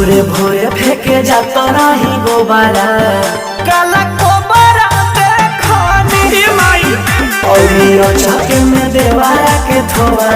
भोरे भोरे फेंके जाता रही गोबारा काला कोबारा देखनी माई और छके में देवारा के थोड़ा